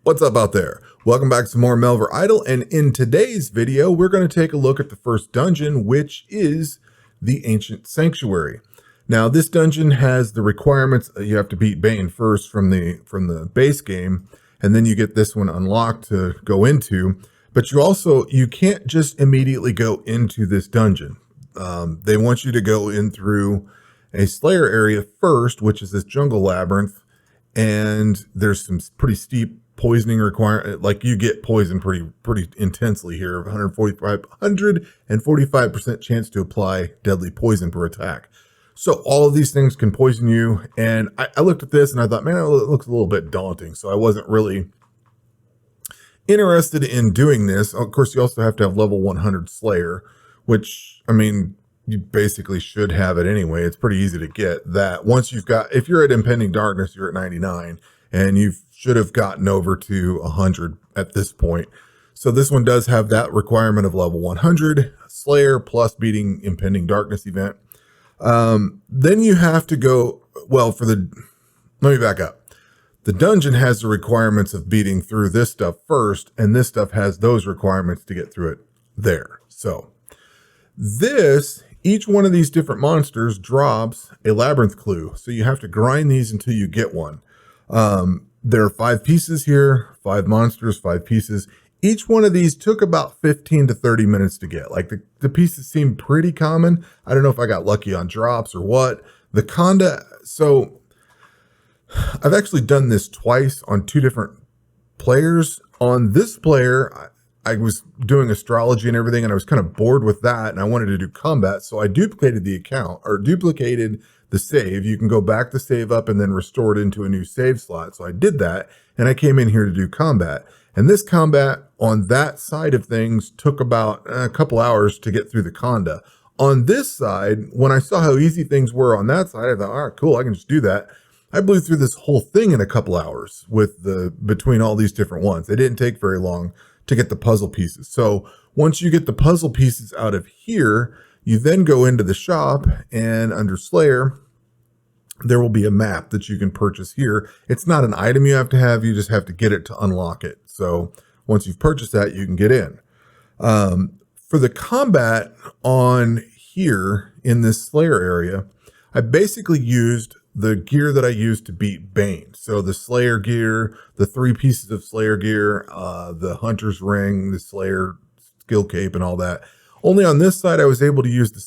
What's up out there? Welcome back to some more Melvor Idle, and in today's video, we're going to take a look at the first dungeon, which is the Ancient Sanctuary. Now, this dungeon has the requirements. You have to beat Bane first from the base game, and then you get this one unlocked to go into. But you can't just immediately go into this dungeon. They want you to go in through a Slayer area first, which is this jungle labyrinth, and there's some pretty steep poisoning requirement. Like, you get poisoned pretty intensely here. 145% chance to apply deadly poison per attack. So all of these things can poison you. And I looked at this and I thought, man, it looks a little bit daunting. So I wasn't really interested in doing this. Of course, you also have to have level 100 Slayer, which, I mean, you basically should have it anyway. It's pretty easy to get that. Once you've got, if you're at Impending Darkness, you're at 99, and you should have gotten over to 100 at this point. So this one does have that requirement of level 100 Slayer plus beating Impending Darkness event. Then you have to go, well, let me back up. The dungeon has the requirements of beating through this stuff first, and this stuff has those requirements to get through it there. So each one of these different monsters drops a labyrinth clue. So you have to grind these until you get one. There are 5 pieces here, 5 monsters, 5 pieces. Each one of these took about 15 to 30 minutes to get. Like, the pieces seem pretty common. I don't know if I got lucky on drops or what. The Conda, so I've actually done this twice on 2 different players. On this player, I was doing astrology and everything, and I was kind of bored with that, and I wanted to do combat. So I duplicated the account, or duplicated the save. You can go back to save up and then restore it into a new save slot. So I did that, and I came in here to do combat. And this combat on that side of things took about a couple hours to get through the Conda. On this side, when I saw how easy things were on that side, I thought, all right, cool, I can just do that. I blew through this whole thing in a couple hours between all these different ones. It didn't take very long to get the puzzle pieces. So once you get the puzzle pieces out of here, you then go into the shop, and under Slayer, there will be a map that you can purchase here. It's not an item you have, you just have to get it to unlock it. So once you've purchased that, you can get in. For the combat on here in this Slayer area, I basically used the gear that I used to beat Bane. So the Slayer gear, the 3 pieces of Slayer gear, the Hunter's Ring, the Slayer skill cape, and all that. Only on this side, I was able to use the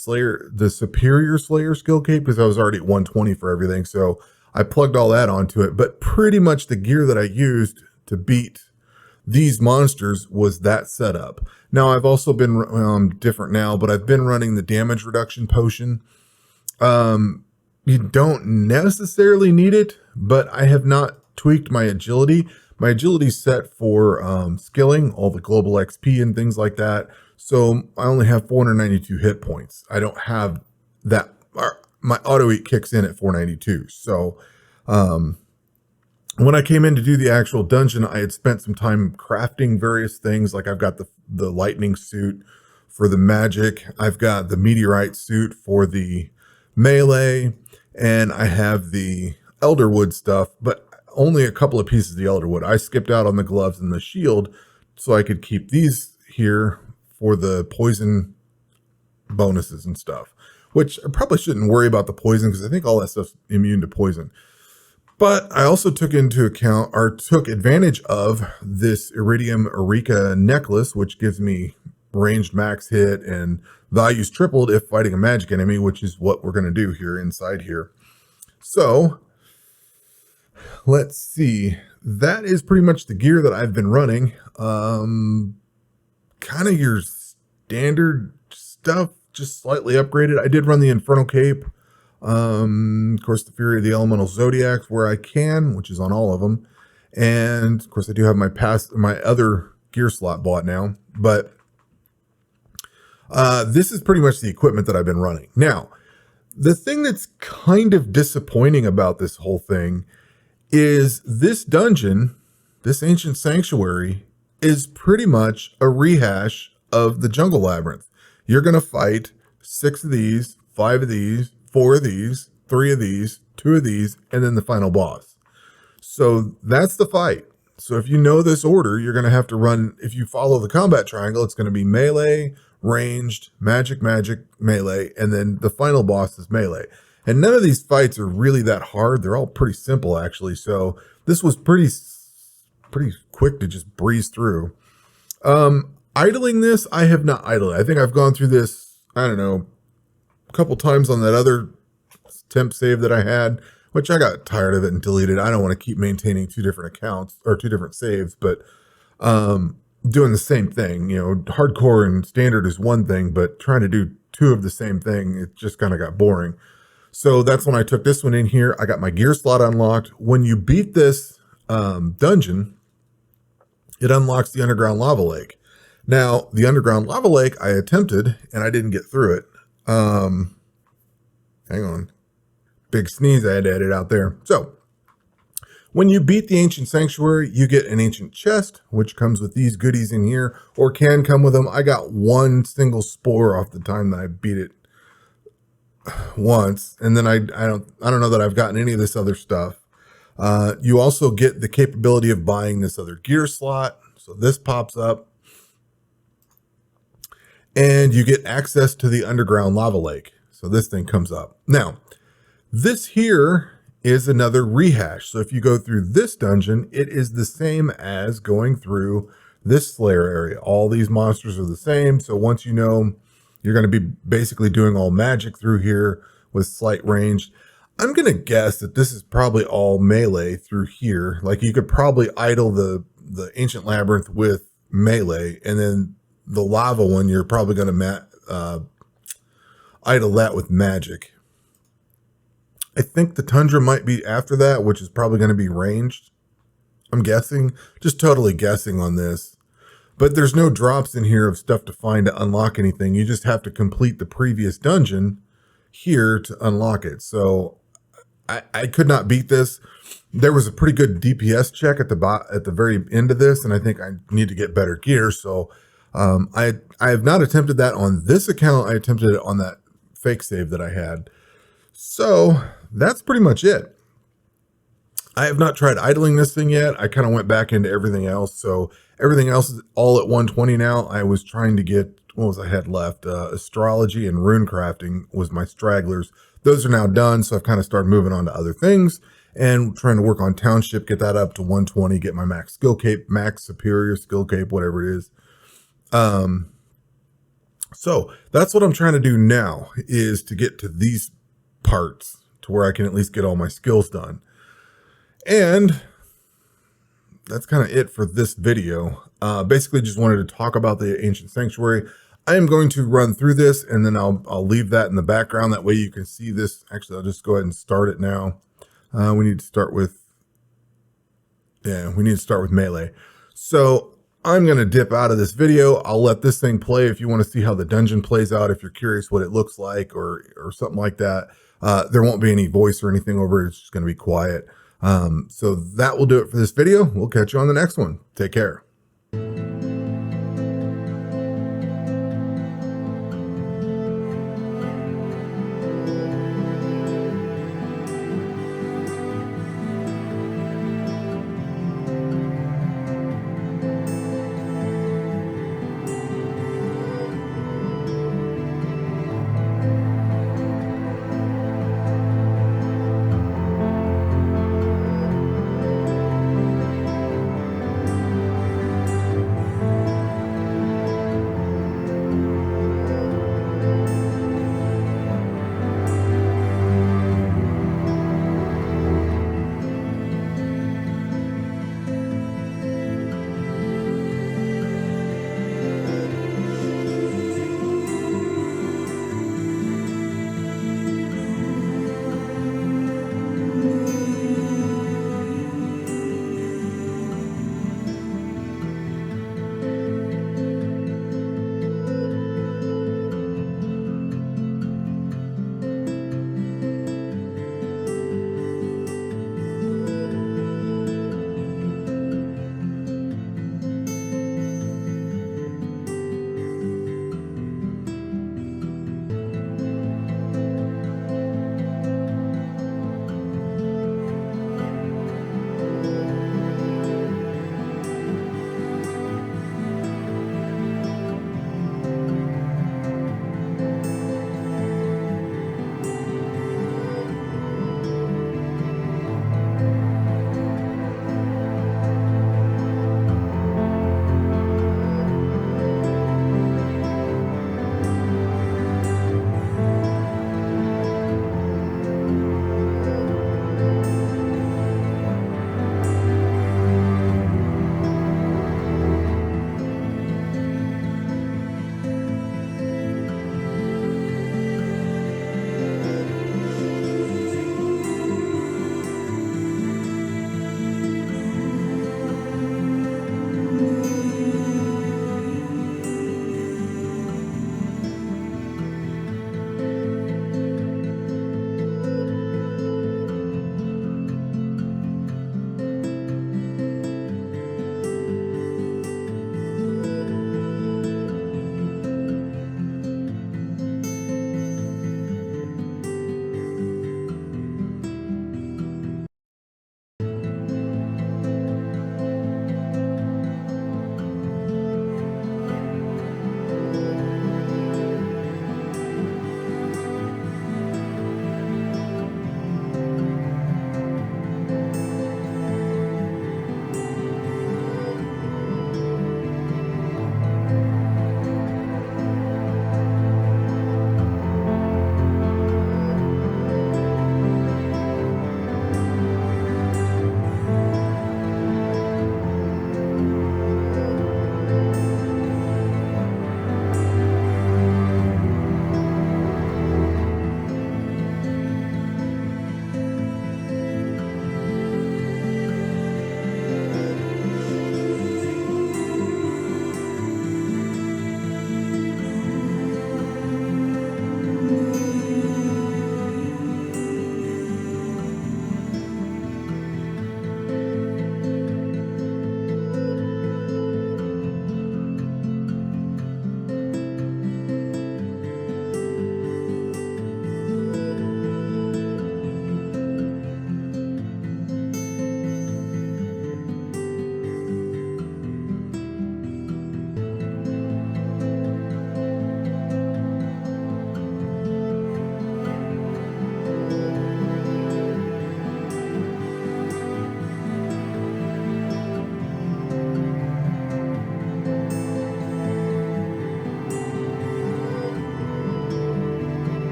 superior Slayer skill cape because I was already at 120 for everything. So I plugged all that onto it. But pretty much the gear that I used to beat these monsters was that setup. Now, I've also been different now, but I've been running the damage reduction potion. You don't necessarily need it, but I have not tweaked my agility. My agility is set for skilling, all the global XP and things like that. So I only have 492 hit points. I don't have that. My auto eat kicks in at 492. So when I came in to do the actual dungeon, I had spent some time crafting various things. Like, I've got the lightning suit for the magic. I've got the meteorite suit for the melee. And I have the elderwood stuff, but only a couple of pieces of the elderwood. I skipped out on the gloves and the shield so I could keep these here for the poison bonuses and stuff, which I probably shouldn't worry about the poison because I think all that stuff's immune to poison. But I also took advantage of this Iridium Eureka necklace, which gives me ranged max hit and values tripled if fighting a magic enemy, which is what we're going to do here inside here. So let's see. That is pretty much the gear that I've been running. Kind of your standard stuff, just slightly upgraded. I did run the Infernal Cape. Of course, the Fury of the Elemental Zodiacs where I can, which is on all of them. And of course, I do have my other gear slot bought now, but this is pretty much the equipment that I've been running. Now, the thing that's kind of disappointing about this whole thing is this dungeon, this Ancient Sanctuary, is pretty much a rehash of the Jungle Labyrinth. You're going to fight 6 of these, 5 of these, 4 of these, 3 of these, 2 of these, and then the final boss. So that's the fight. So if you know this order, you're going to have to run, if you follow the combat triangle, it's going to be melee, ranged, magic, magic, melee, and then the final boss is melee. And none of these fights are really that hard. They're all pretty simple, actually. So this was pretty quick to just breeze through. Idling this, I have not idled. I think I've gone through this, I don't know, a couple times on that other temp save that I had, which I got tired of it and deleted. I don't want to keep maintaining two different accounts or two different saves, but doing the same thing, you know, hardcore and standard is one thing, but trying to do two of the same thing, it just kind of got boring. So that's when I took this one in here. I got my gear slot unlocked. When you beat this dungeon, it unlocks the underground lava lake. Now, the underground lava lake I attempted, and I didn't get through it. Hang on. Big sneeze I had to edit out there. So, when you beat the ancient sanctuary, you get an ancient chest, which comes with these goodies in here, or can come with them. I got one single spore off the time that I beat it once, and then I don't know that I've gotten any of this other stuff. You also get the capability of buying this other gear slot. So this pops up, and you get access to the underground lava lake. So this thing comes up. Now, this here is another rehash. So if you go through this dungeon, it is the same as going through this Slayer area. All these monsters are the same. So once you know, you're going to be basically doing all magic through here with slight range. I'm going to guess that this is probably all melee through here. Like you could probably idle the ancient labyrinth with melee, and then the lava one, you're probably going to idle that with magic. I think the tundra might be after that, which is probably going to be ranged. I'm guessing, just totally guessing on this. But there's no drops in here of stuff to find to unlock anything. You just have to complete the previous dungeon here to unlock it. So I could not beat this. There was a pretty good DPS check at the very end of this, and I think I need to get better gear. So I have not attempted that on this account. I attempted it on that fake save that I had. So that's pretty much it. I have not tried idling this thing yet. I kind of went back into everything else. So everything else is all at 120 now. I was trying to get, what was I had left? Astrology and rune crafting was my stragglers. Those are now done. So I've kind of started moving on to other things and trying to work on township, get that up to 120, get my max skill cape, max superior skill cape, whatever it is. So that's what I'm trying to do now, is to get to these parts to where I can at least get all my skills done. And that's kind of it for this video. Basically just wanted to talk about the ancient sanctuary. I am going to run through this, and then I'll leave that in the background. That way you can see this. Actually, I'll just go ahead and start it now. We need to start with melee. So I'm going to dip out of this video. I'll let this thing play if you want to see how the dungeon plays out, if you're curious what it looks like or something like that. There won't be any voice or anything over it. It's just going to be quiet. So that will do it for this video. We'll catch you on the next one. Take care.